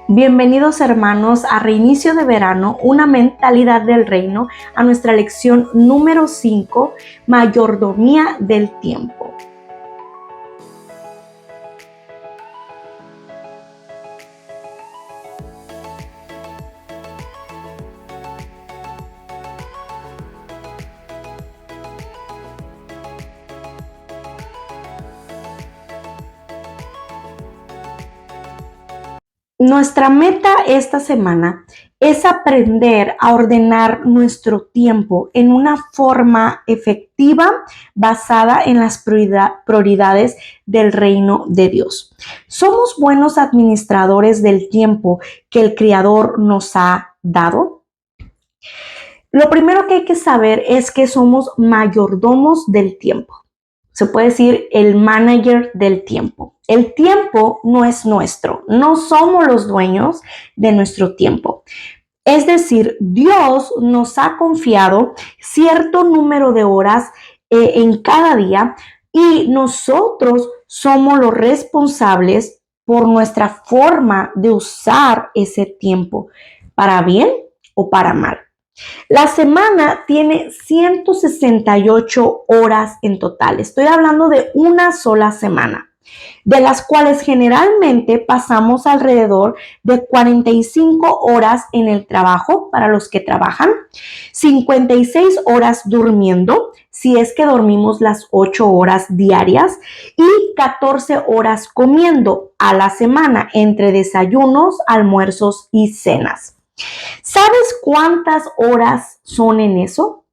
Bienvenidos hermanos a Reinicio de Verano, una mentalidad del reino, a nuestra lección número 5, mayordomía del tiempo. Nuestra meta esta semana es aprender a ordenar nuestro tiempo en una forma efectiva basada en las prioridades del reino de Dios. ¿Somos buenos administradores del tiempo que el Creador nos ha dado? Lo primero que hay que saber es que somos mayordomos del tiempo. Se puede decir el manager del tiempo. El tiempo no es nuestro, no somos los dueños de nuestro tiempo. Es decir, Dios nos ha confiado cierto número de horas en cada día y nosotros somos los responsables por nuestra forma de usar ese tiempo, para bien o para mal. La semana tiene 168 horas en total. Estoy hablando de una sola semana, de las cuales generalmente pasamos alrededor de 45 horas en el trabajo para los que trabajan, 56 horas durmiendo, si es que dormimos las 8 horas diarias, y 14 horas comiendo a la semana entre desayunos, almuerzos y cenas. ¿Sabes cuántas horas son en eso?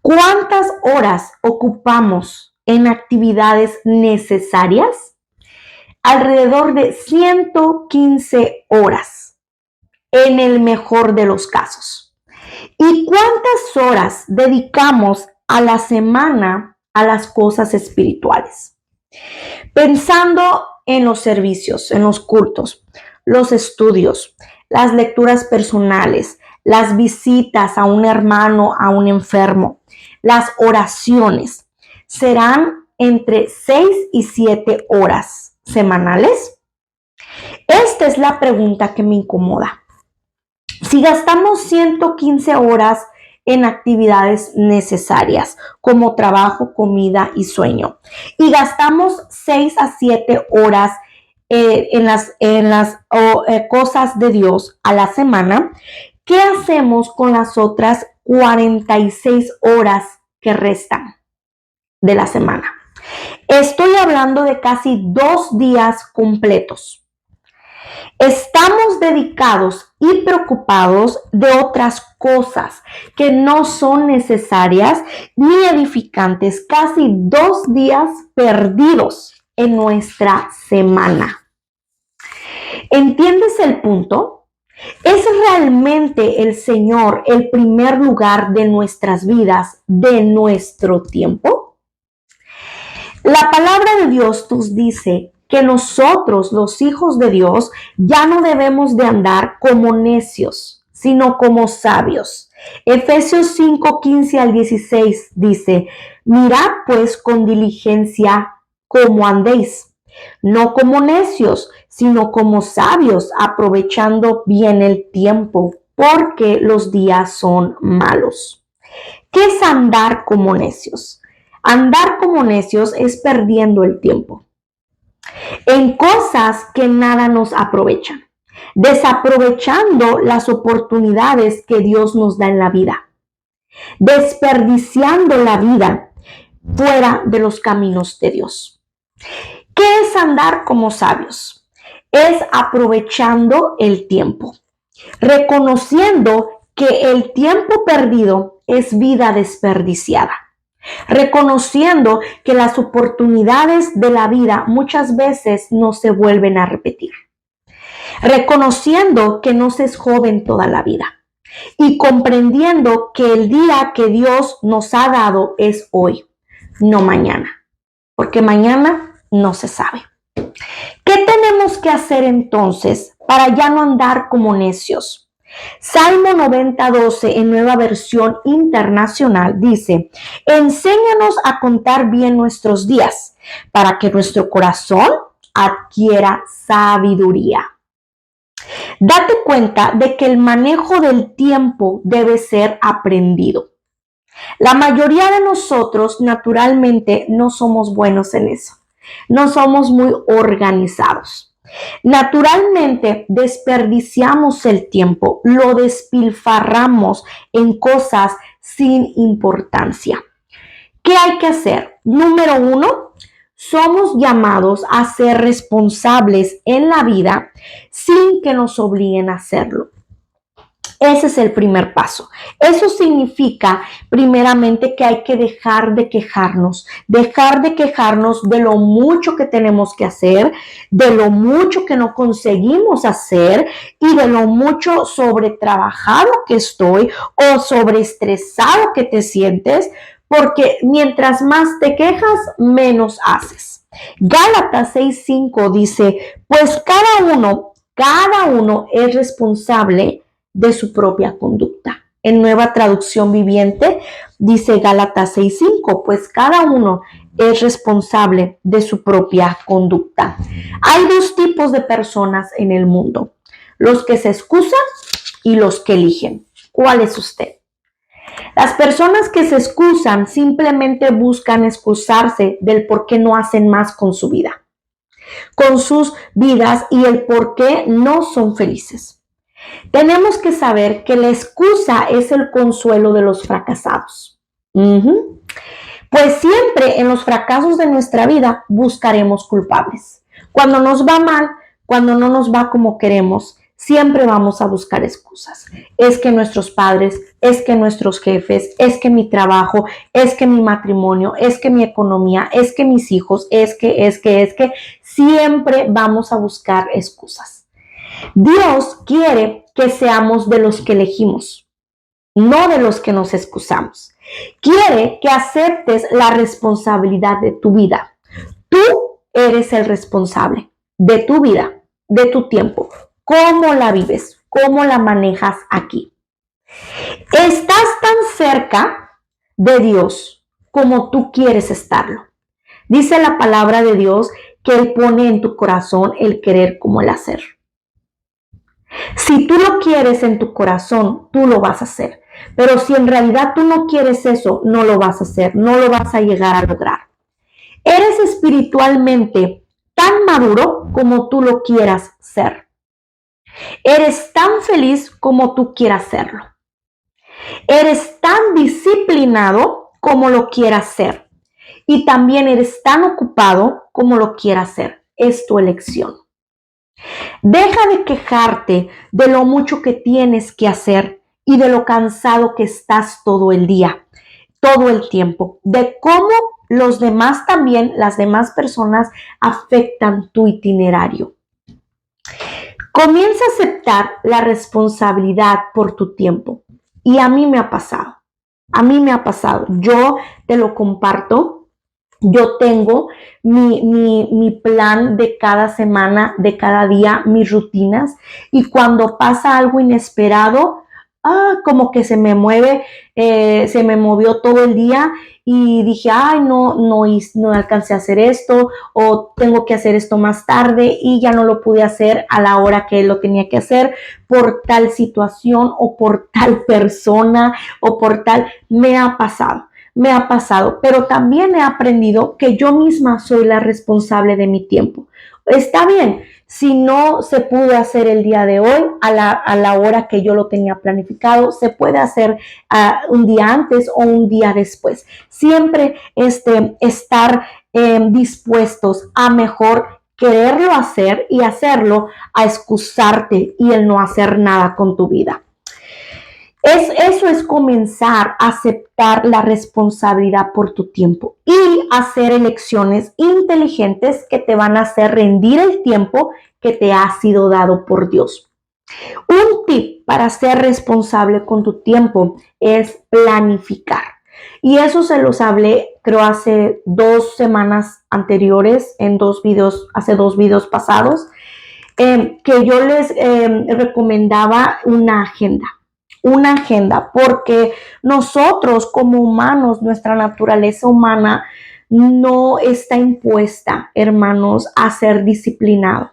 ¿Cuántas horas ocupamos en actividades necesarias? Alrededor de 115 horas, en el mejor de los casos. ¿Y cuántas horas dedicamos a la semana a las cosas espirituales? Pensando en los servicios, en los cultos, los estudios, las lecturas personales, las visitas a un hermano, a un enfermo, las oraciones, serán entre 6 y 7 horas semanales. Esta es la pregunta que me incomoda. Si gastamos 115 horas en actividades necesarias como trabajo, comida y sueño, y gastamos 6 a 7 horas en las cosas de Dios a la semana, ¿qué hacemos con las otras 46 horas que restan de la semana? Estoy hablando de casi 2 días completos. Estamos dedicados y preocupados de otras cosas que no son necesarias ni edificantes, casi 2 días perdidos en nuestra semana. ¿Entiendes el punto? ¿Es realmente el Señor el primer lugar de nuestras vidas, de nuestro tiempo? La palabra de Dios nos dice que nosotros, los hijos de Dios, ya no debemos de andar como necios, sino como sabios. Efesios 5, 15 al 16 dice: mirad pues con diligencia cómo andéis, no como necios, sino como sabios, aprovechando bien el tiempo, porque los días son malos. ¿Qué es andar como necios? Andar como necios es perdiendo el tiempo en cosas que nada nos aprovechan, desaprovechando las oportunidades que Dios nos da en la vida, desperdiciando la vida fuera de los caminos de Dios. ¿Qué es andar como sabios? Es aprovechando el tiempo, reconociendo que el tiempo perdido es vida desperdiciada, reconociendo que las oportunidades de la vida muchas veces no se vuelven a repetir, reconociendo que no se es joven toda la vida y comprendiendo que el día que Dios nos ha dado es hoy, no mañana, porque mañana no se sabe. ¿Qué tenemos que hacer entonces para ya no andar como necios? Salmo 90:12 en Nueva Versión Internacional dice: enséñanos a contar bien nuestros días para que nuestro corazón adquiera sabiduría. Date cuenta de que el manejo del tiempo debe ser aprendido. La mayoría de nosotros naturalmente no somos buenos en eso. No somos muy organizados. Naturalmente desperdiciamos el tiempo, lo despilfarramos en cosas sin importancia. ¿Qué hay que hacer? Número 1, somos llamados a ser responsables en la vida sin que nos obliguen a hacerlo. Ese es el primer paso. Eso significa, primeramente, que hay que dejar de quejarnos de lo mucho que tenemos que hacer, de lo mucho que no conseguimos hacer y de lo mucho sobretrabajado que estoy o sobreestresado que te sientes, porque mientras más te quejas, menos haces. Gálatas 6:5 dice, pues cada uno es responsable de su propia conducta. En Nueva Traducción Viviente dice Gálatas 6:5, pues cada uno es responsable de su propia conducta. Hay dos tipos de personas en el mundo, los que se excusan y los que eligen. ¿Cuál es usted? Las personas que se excusan simplemente buscan excusarse del por qué no hacen más con su vida, con sus vidas y el por qué no son felices. Tenemos que saber que la excusa es el consuelo de los fracasados. Pues siempre en los fracasos de nuestra vida buscaremos culpables. Cuando nos va mal, cuando no nos va como queremos, siempre vamos a buscar excusas. Es que nuestros padres, es que nuestros jefes, es que mi trabajo, es que mi matrimonio, es que mi economía, es que mis hijos, es que, siempre vamos a buscar excusas. Dios quiere que seamos de los que elegimos, no de los que nos excusamos. Quiere que aceptes la responsabilidad de tu vida. Tú eres el responsable de tu vida, de tu tiempo. ¿Cómo la vives? ¿Cómo la manejas aquí? Estás tan cerca de Dios como tú quieres estarlo. Dice la palabra de Dios que Él pone en tu corazón el querer como el hacer. Si tú lo quieres en tu corazón, tú lo vas a hacer. Pero si en realidad tú no quieres eso, no lo vas a hacer, no lo vas a llegar a lograr. Eres espiritualmente tan maduro como tú lo quieras ser. Eres tan feliz como tú quieras serlo. Eres tan disciplinado como lo quieras ser. Y también eres tan ocupado como lo quieras ser. Es tu elección. Deja de quejarte de lo mucho que tienes que hacer y de lo cansado que estás todo el día, todo el tiempo, de cómo los demás también, las demás personas afectan tu itinerario. Comienza a aceptar la responsabilidad por tu tiempo. Y a mí me ha pasado. Yo te lo comparto. Yo tengo mi plan de cada semana, de cada día, mis rutinas. Y cuando pasa algo inesperado, como que se me movió todo el día y dije, no alcancé a hacer esto o tengo que hacer esto más tarde y ya no lo pude hacer a la hora que lo tenía que hacer por tal situación o por tal persona o por tal, me ha pasado, pero también he aprendido que yo misma soy la responsable de mi tiempo. Está bien, si no se pudo hacer el día de hoy a la hora que yo lo tenía planificado, se puede hacer un día antes o un día después. Siempre estar dispuestos a mejor quererlo hacer y hacerlo a excusarte y el no hacer nada con tu vida. Eso es comenzar a aceptar la responsabilidad por tu tiempo y hacer elecciones inteligentes que te van a hacer rendir el tiempo que te ha sido dado por Dios. Un tip para ser responsable con tu tiempo es planificar. Y eso se los hablé, creo, hace 2 semanas anteriores, hace 2 videos pasados, que yo les recomendaba una agenda, porque nosotros como humanos, nuestra naturaleza humana no está impuesta, hermanos, a ser disciplinado.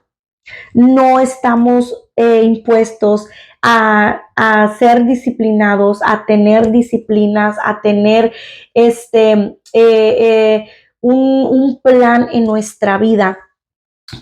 No estamos impuestos, a ser disciplinados, a tener disciplinas, a tener un plan en nuestra vida.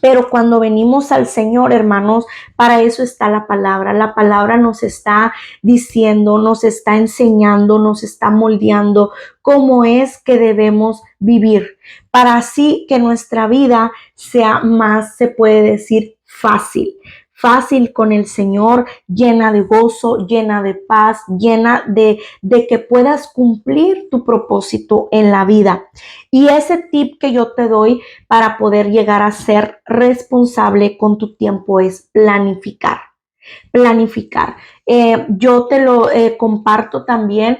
Pero cuando venimos al Señor, hermanos, para eso está la palabra. La palabra nos está diciendo, nos está enseñando, nos está moldeando cómo es que debemos vivir, para así que nuestra vida sea más, se puede decir, fácil. Fácil con el Señor, llena de gozo, llena de paz, llena de que puedas cumplir tu propósito en la vida. Y ese tip que yo te doy para poder llegar a ser responsable con tu tiempo es planificar. Planificar. Yo te lo comparto también.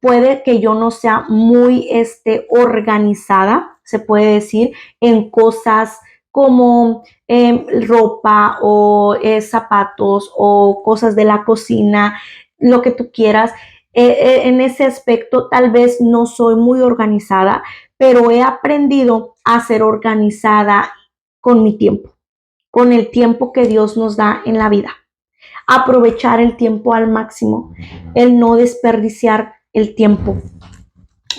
Puede que yo no sea muy organizada, se puede decir, en cosas como ropa o zapatos o cosas de la cocina, lo que tú quieras. En ese aspecto tal vez no soy muy organizada, pero he aprendido a ser organizada con mi tiempo, con el tiempo que Dios nos da en la vida. Aprovechar el tiempo al máximo, el no desperdiciar el tiempo.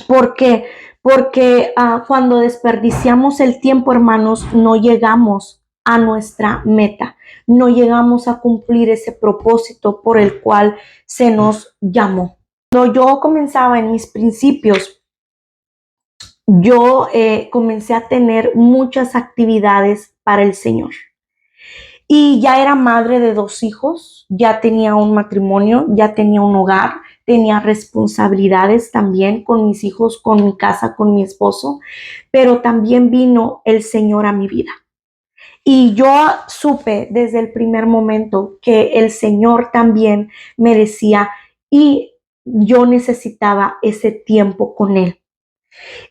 ¿Por qué? Porque cuando desperdiciamos el tiempo, hermanos, no llegamos a nuestra meta, no llegamos a cumplir ese propósito por el cual se nos llamó. Cuando yo comenzaba en mis principios, yo comencé a tener muchas actividades para el Señor. Y ya era madre de 2 hijos, ya tenía un matrimonio, ya tenía un hogar, tenía responsabilidades también con mis hijos, con mi casa, con mi esposo, pero también vino el Señor a mi vida. Y yo supe desde el primer momento que el Señor también me decía y yo necesitaba ese tiempo con Él.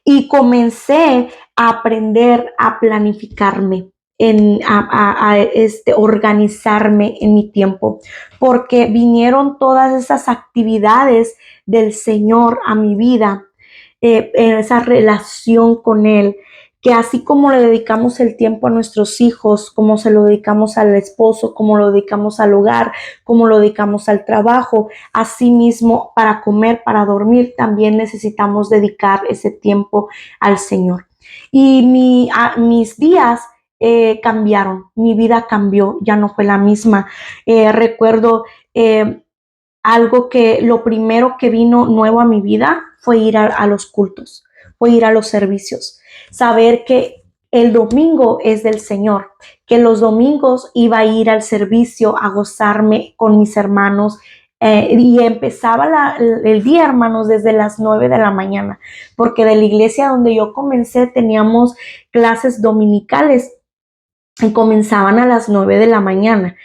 Y comencé a aprender a planificarme, organizarme en mi tiempo, porque vinieron todas esas actividades del Señor a mi vida, en esa relación con Él, que así como le dedicamos el tiempo a nuestros hijos, como se lo dedicamos al esposo, como lo dedicamos al hogar, como lo dedicamos al trabajo, así mismo para comer, para dormir, también necesitamos dedicar ese tiempo al Señor. Y mis días cambiaron, mi vida cambió, ya no fue la misma. Recuerdo algo que lo primero que vino nuevo a mi vida fue ir a los cultos, fue ir a los servicios, saber que el domingo es del Señor, que los domingos iba a ir al servicio a gozarme con mis hermanos. Y empezaba el día, hermanos, desde las 9 de la mañana, porque de la iglesia donde yo comencé teníamos clases dominicales y comenzaban a las 9 de la mañana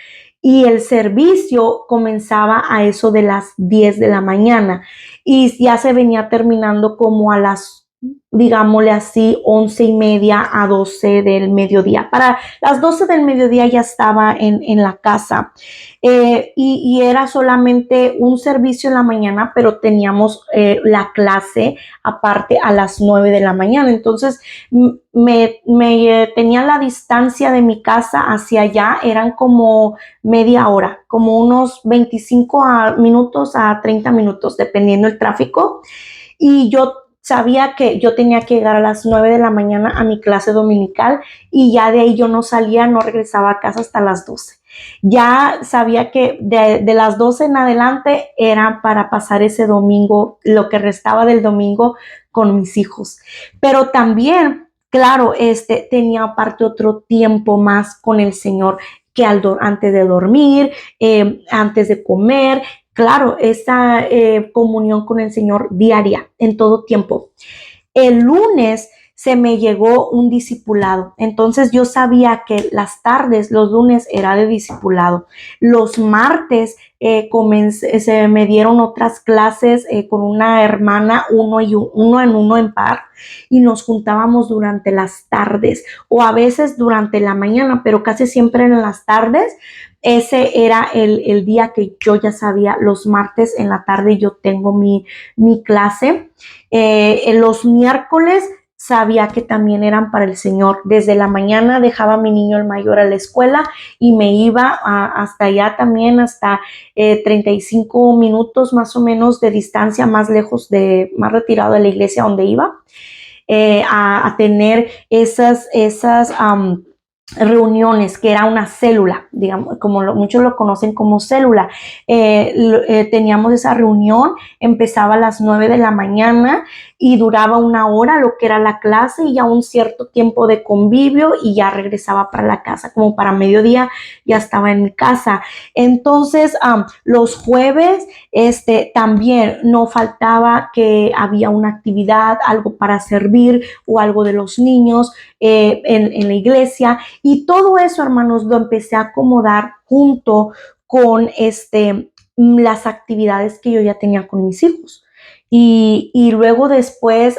y el servicio comenzaba a eso de las 10 de la mañana y ya se venía terminando como a las, digámosle así, 11:30 a 12 del mediodía. Para las 12 del mediodía ya estaba en la casa y era solamente un servicio en la mañana, pero teníamos la clase aparte a las 9 de la mañana. Entonces tenía la distancia de mi casa hacia allá, eran como media hora, como unos 25 minutos a 30 minutos, dependiendo el tráfico. Y yo sabía que yo tenía que llegar a las 9 de la mañana a mi clase dominical y ya de ahí yo no salía, no regresaba a casa hasta las 12. Ya sabía que de las 12 en adelante era para pasar ese domingo, lo que restaba del domingo con mis hijos. Pero también, claro, tenía aparte otro tiempo más con el Señor que antes de dormir, antes de comer. Claro, esa comunión con el Señor diaria, en todo tiempo. El lunes se me llegó un discipulado. Entonces yo sabía que las tardes, los lunes era de discipulado. Los martes se me dieron otras clases con una hermana, uno en uno en par, y nos juntábamos durante las tardes o a veces durante la mañana, pero casi siempre en las tardes. Ese era el día que yo ya sabía, los martes en la tarde yo tengo mi clase. En los miércoles sabía que también eran para el Señor. Desde la mañana dejaba a mi niño el mayor a la escuela y me iba hasta allá también, hasta 35 minutos más o menos de distancia, más lejos, más retirado de la iglesia donde iba, a tener esas reuniones, que era una célula, digamos, como muchos lo conocen como célula. Teníamos esa reunión, empezaba a las 9 de la mañana y duraba 1 hora lo que era la clase y ya un cierto tiempo de convivio y ya regresaba para la casa, como para mediodía ya estaba en mi casa. Entonces, los jueves también no faltaba que había una actividad, algo para servir o algo de los niños en la iglesia. Y todo eso, hermanos, lo empecé a acomodar junto con las actividades que yo ya tenía con mis hijos. Y luego después,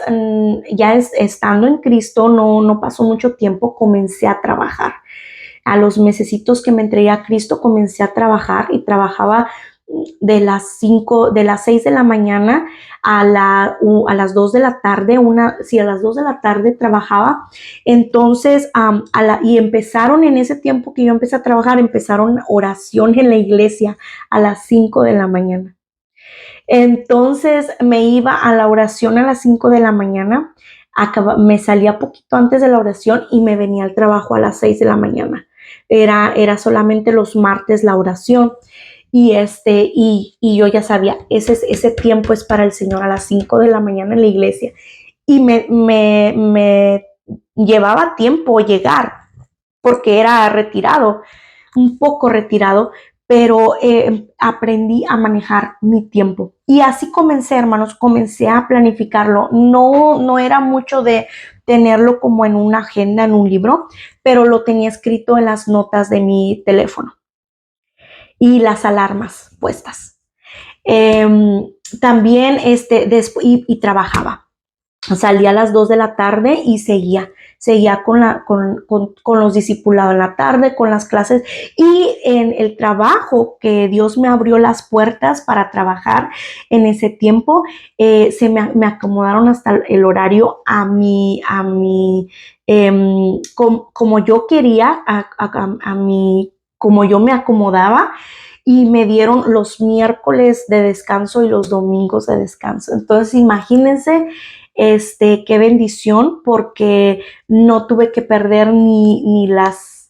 ya estando en Cristo, no pasó mucho tiempo, comencé a trabajar. A los mesecitos que me entregué a Cristo, comencé a trabajar y trabajaba de las 6 de la mañana a las 2 de la tarde, a las 2 de la tarde trabajaba. Entonces, y empezaron en ese tiempo que yo empecé a trabajar, empezaron oración en la iglesia a las 5 de la mañana. Entonces me iba a la oración a las 5 de la mañana, me salía poquito antes de la oración y me venía al trabajo a las 6 de la mañana. Era solamente los martes la oración. Y yo ya sabía, ese tiempo es para el Señor a las 5 de la mañana en la iglesia. Y me llevaba tiempo llegar, porque era retirado, un poco retirado, pero aprendí a manejar mi tiempo. Y así comencé, hermanos, comencé a planificarlo. No era mucho de tenerlo como en una agenda, en un libro, pero lo tenía escrito en las notas de mi teléfono y las alarmas puestas. También y trabajaba. Salía a las 2 de la tarde y seguía con los discipulados en la tarde, con las clases y en el trabajo que Dios me abrió las puertas para trabajar en ese tiempo. Me acomodaron hasta el horario como yo quería, como yo me acomodaba, y me dieron los miércoles de descanso y los domingos de descanso. Entonces, imagínense qué bendición, porque no tuve que perder ni las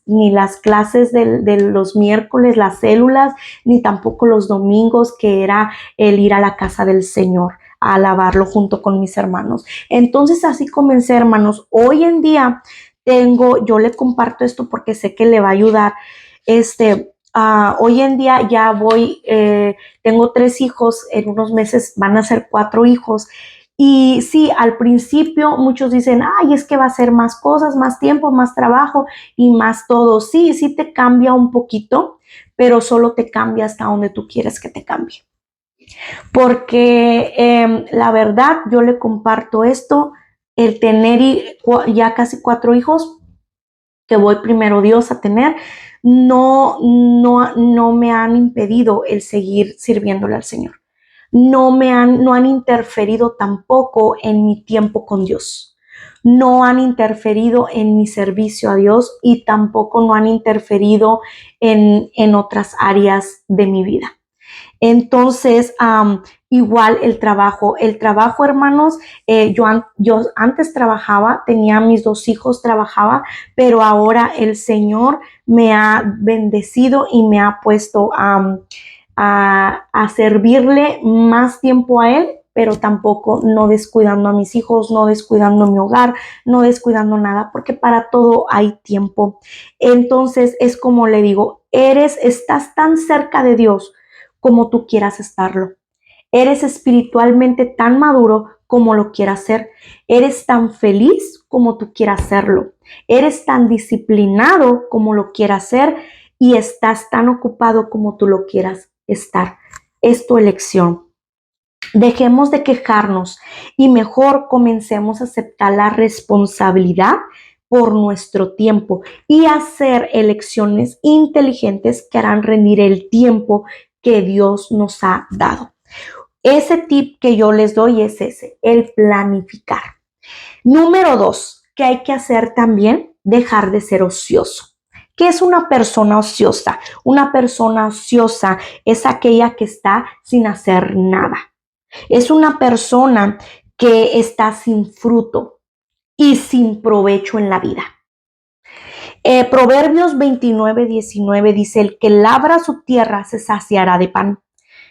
clases de los miércoles, las células, ni tampoco los domingos, que era el ir a la casa del Señor a alabarlo junto con mis hermanos. Entonces así comencé, hermanos. Hoy en día yo le comparto esto porque sé que le va a ayudar. Hoy en día ya tengo 3 hijos, en unos meses van a ser 4 hijos. Y sí, al principio muchos dicen, ay, es que va a ser más cosas, más tiempo, más trabajo y más todo. Sí te cambia un poquito, pero solo te cambia hasta donde tú quieres que te cambie. Porque la verdad, yo le comparto esto, el tener ya casi 4 hijos, que voy primero Dios a tener, no me han impedido el seguir sirviéndole al Señor. No han interferido tampoco en mi tiempo con Dios. No han interferido en mi servicio a Dios y tampoco no han interferido en otras áreas de mi vida. Entonces, igual el trabajo, hermanos, yo antes trabajaba, tenía mis 2 hijos, trabajaba, pero ahora el Señor me ha bendecido y me ha puesto a servirle más tiempo a Él, pero tampoco no descuidando a mis hijos, no descuidando mi hogar, no descuidando nada, porque para todo hay tiempo. Entonces, es como le digo, estás tan cerca de Dios como tú quieras estarlo. Eres espiritualmente tan maduro como lo quieras ser. Eres tan feliz como tú quieras serlo. Eres tan disciplinado como lo quieras ser y estás tan ocupado como tú lo quieras estar. Es tu elección. Dejemos de quejarnos y mejor comencemos a aceptar la responsabilidad por nuestro tiempo y hacer elecciones inteligentes que harán rendir el tiempo que Dios nos ha dado. Ese tip que yo les doy es ese, el planificar. Número 2, ¿qué hay que hacer también? Dejar de ser ocioso. ¿Qué es una persona ociosa? Una persona ociosa es aquella que está sin hacer nada. Es una persona que está sin fruto y sin provecho en la vida. Proverbios 29:19 dice, el que labra su tierra se saciará de pan,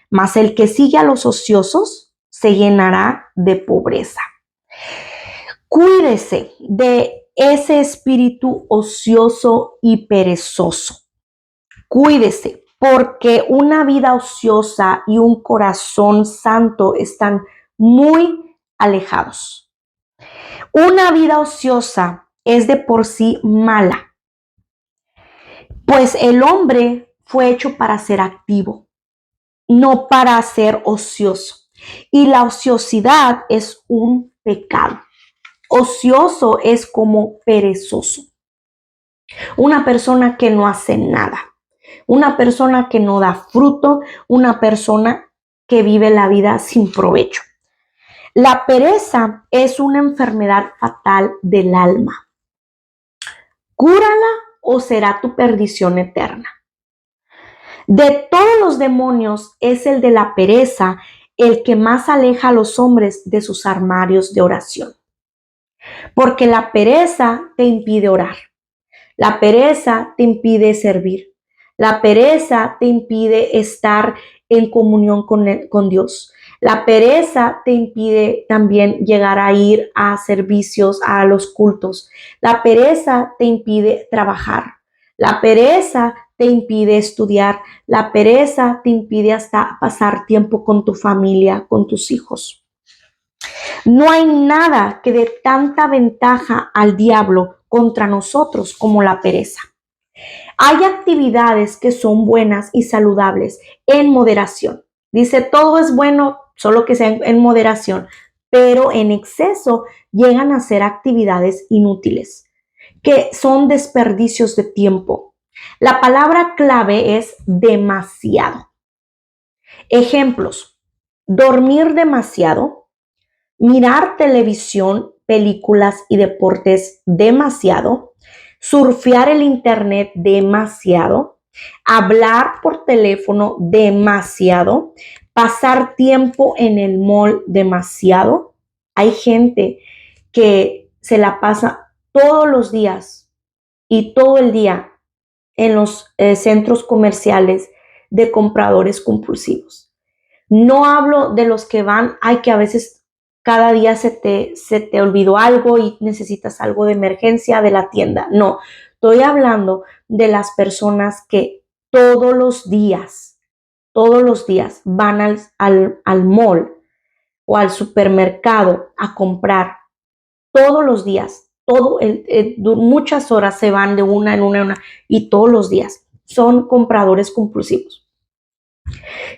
mas el que sigue a los ociosos se llenará de pobreza. Cuídese de ese espíritu ocioso y perezoso. Cuídese, porque una vida ociosa y un corazón santo están muy alejados. Una vida ociosa es de por sí mala, pues el hombre fue hecho para ser activo, no para ser ocioso. Y la ociosidad es un pecado. Ocioso es como perezoso. Una persona que no hace nada. Una persona que no da fruto. Una persona que vive la vida sin provecho. La pereza es una enfermedad fatal del alma. Cúrala o será tu perdición eterna. De todos los demonios es el de la pereza el que más aleja a los hombres de sus armarios de oración. Porque la pereza te impide orar. La pereza te impide servir. La pereza te impide estar en comunión con Dios. La pereza te impide también llegar a ir a servicios, a los cultos. La pereza te impide trabajar. La pereza te impide estudiar. La pereza te impide hasta pasar tiempo con tu familia, con tus hijos. No hay nada que dé tanta ventaja al diablo contra nosotros como la pereza. Hay actividades que son buenas y saludables en moderación. Dice, todo es bueno, solo que sea en moderación, pero en exceso llegan a ser actividades inútiles, que son desperdicios de tiempo. La palabra clave es demasiado. Ejemplos: dormir demasiado, mirar televisión, películas y deportes demasiado, surfear el internet demasiado, hablar por teléfono demasiado, pasar tiempo en el mall demasiado. Hay gente que se la pasa todos los días y todo el día en los centros comerciales de compradores compulsivos. No hablo de los que van, que a veces cada día se te olvidó algo y necesitas algo de emergencia de la tienda. No, estoy hablando de las personas que todos los días van al mall o al supermercado a comprar. Todos los días, muchas horas se van de una en una y todos los días son compradores compulsivos.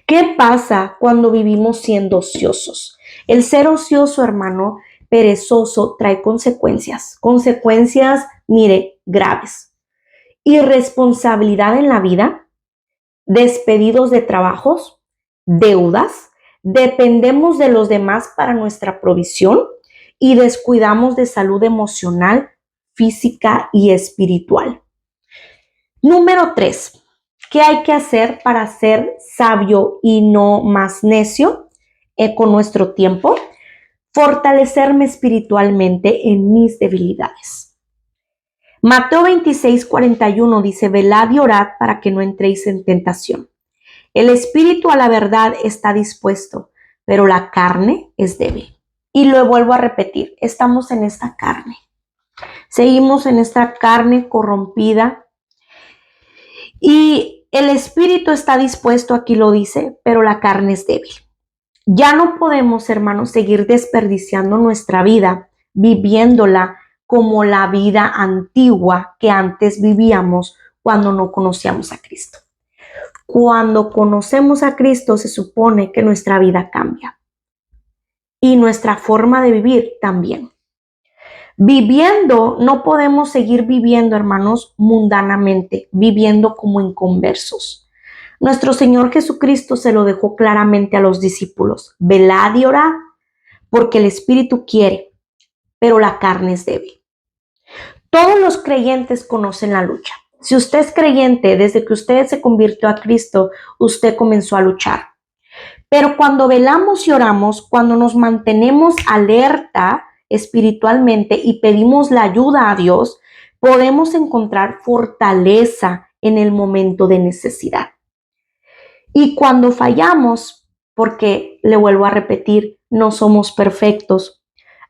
¿Qué pasa cuando vivimos siendo ociosos? El ser ocioso, hermano, perezoso, trae consecuencias. Consecuencias, mire, graves. Irresponsabilidad en la vida, despedidos de trabajos, deudas, dependemos de los demás para nuestra provisión y descuidamos de salud emocional, física y espiritual. Número 3. ¿Qué hay que hacer para ser sabio y no más necio con nuestro tiempo? Fortalecerme espiritualmente en mis debilidades. Mateo 26:41 dice, velad y orad para que no entréis en tentación. El espíritu a la verdad está dispuesto, pero la carne es débil. Y lo vuelvo a repetir, estamos en esta carne. Seguimos en esta carne corrompida. Y el espíritu está dispuesto, aquí lo dice, pero la carne es débil. Ya no podemos, hermanos, seguir desperdiciando nuestra vida, viviéndola como la vida antigua que antes vivíamos cuando no conocíamos a Cristo. Cuando conocemos a Cristo, se supone que nuestra vida cambia y nuestra forma de vivir también. No podemos seguir viviendo, hermanos, mundanamente, viviendo como inconversos. Nuestro Señor Jesucristo se lo dejó claramente a los discípulos. Velad y orad, porque el Espíritu quiere, pero la carne es débil. Todos los creyentes conocen la lucha. Si usted es creyente, desde que usted se convirtió a Cristo, usted comenzó a luchar. Pero cuando velamos y oramos, cuando nos mantenemos alerta espiritualmente y pedimos la ayuda a Dios, podemos encontrar fortaleza en el momento de necesidad. Y cuando fallamos, porque le vuelvo a repetir, no somos perfectos,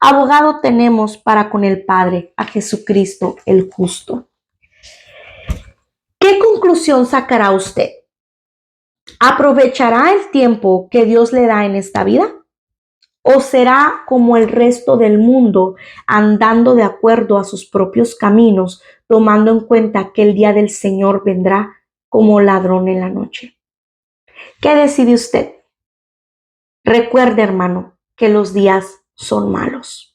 abogado tenemos para con el Padre, a Jesucristo el justo. ¿Qué conclusión sacará usted? ¿Aprovechará el tiempo que Dios le da en esta vida? ¿O será como el resto del mundo, andando de acuerdo a sus propios caminos, tomando en cuenta que el día del Señor vendrá como ladrón en la noche? ¿Qué decide usted? Recuerde, hermano, que los días son malos.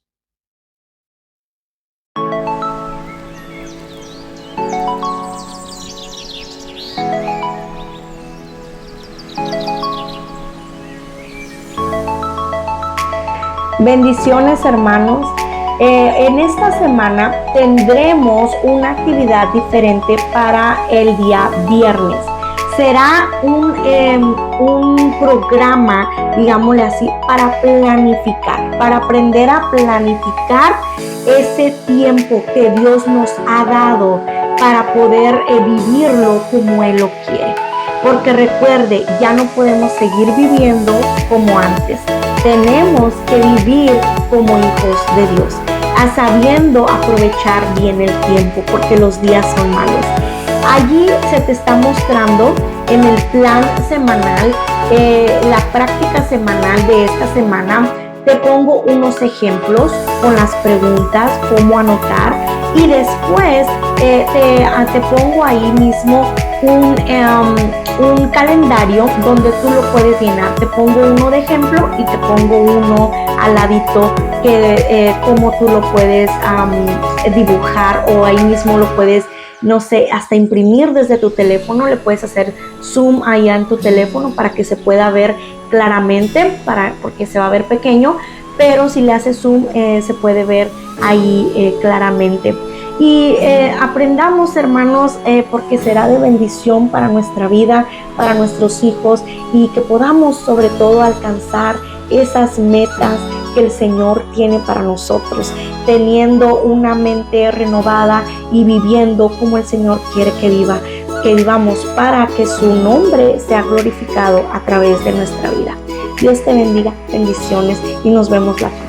Bendiciones, hermanos. En esta semana tendremos una actividad diferente para el día viernes. Será un programa, digámosle así, para planificar, para aprender a planificar ese tiempo que Dios nos ha dado para poder vivirlo como Él lo quiere. Porque recuerde, ya no podemos seguir viviendo como antes. Tenemos que vivir como hijos de Dios, sabiendo aprovechar bien el tiempo, porque los días son malos. Allí se te está mostrando en el plan semanal, la práctica semanal de esta semana. Te pongo unos ejemplos con las preguntas, cómo anotar, y después te pongo ahí mismo un calendario donde tú lo puedes llenar. Te pongo uno de ejemplo y te pongo uno al ladito que cómo tú lo puedes dibujar, o ahí mismo lo puedes, no sé, hasta imprimir desde tu teléfono. Le puedes hacer zoom allá en tu teléfono para que se pueda ver claramente, porque se va a ver pequeño, pero si le haces zoom se puede ver ahí claramente. Y aprendamos, hermanos, porque será de bendición para nuestra vida, para nuestros hijos, y que podamos sobre todo alcanzar esas metas que el Señor tiene para nosotros, teniendo una mente renovada y viviendo como el Señor quiere que vivamos, para que su nombre sea glorificado a través de nuestra vida. Dios te bendiga, bendiciones, y nos vemos la próxima.